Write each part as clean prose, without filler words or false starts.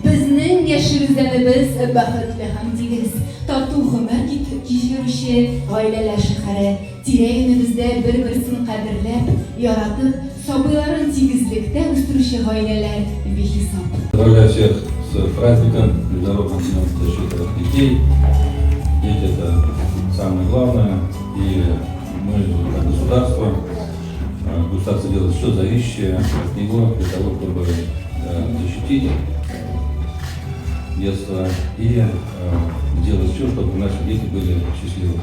Bizning yashirganimiz baxtli ham tegiz. Tatlı ömür geçirişi, aileler şehri, tireğinimizde bir-birisini qadrlab, yaratıp, sabırların tegizlikte üstürüşü aileler behisap. Поздравляю всех с праздником Международного дня защиты детей. Дети — это самое главное, и мы, как государство делает все зависящее от него для того, чтобы защитить детство и делать все, чтобы наши дети были счастливы.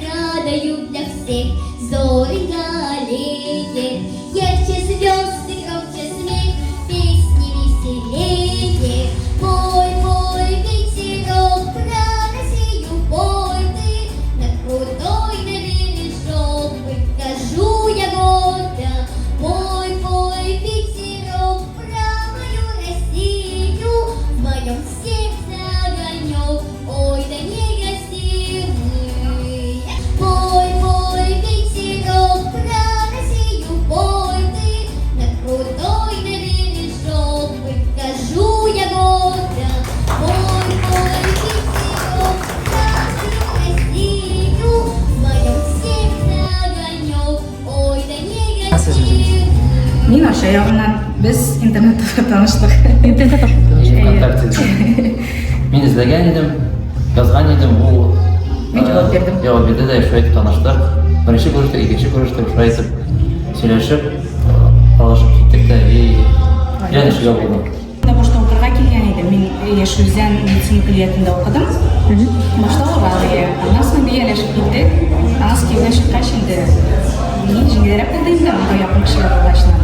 Радуют для всех зори галеет, ярче звезды, громче смех, песни веселее. Пой, пой, ветерок, про Россию пой ты, на крутой на бережок покажу я гордо. Пой, пой, ветерок, про мою Россию, в моем сердце огонек, ой, да не гаси мы. Пой, пой, ветерок, про Россию пой ты, на крутой на бережок покажу я гордо. Пой, пой, ветерок, про мою Россию, в моем сердце огонек, ой, да не гаси мы. Мен ошо ягынан биз интернетте тааныштык. Мен излеген едім, жазған едім, ол Мен жауап бердім. Жауап берді де ошо айтып тааныштык. Бірінші көрүштүк, экинчи көрүштүк, ошо айтып сүйлөшүп, талашып кеттик да и жөнүшүгө болдум. Башта окурга келген едим. Мен Яшүзен медицина клиентинде окудум. Башта ооруган, андан соң бийлешип кеттик. Анан кийин чыккач энди мен жеңилирээк болду да, мындай жакын кишилер арасынан.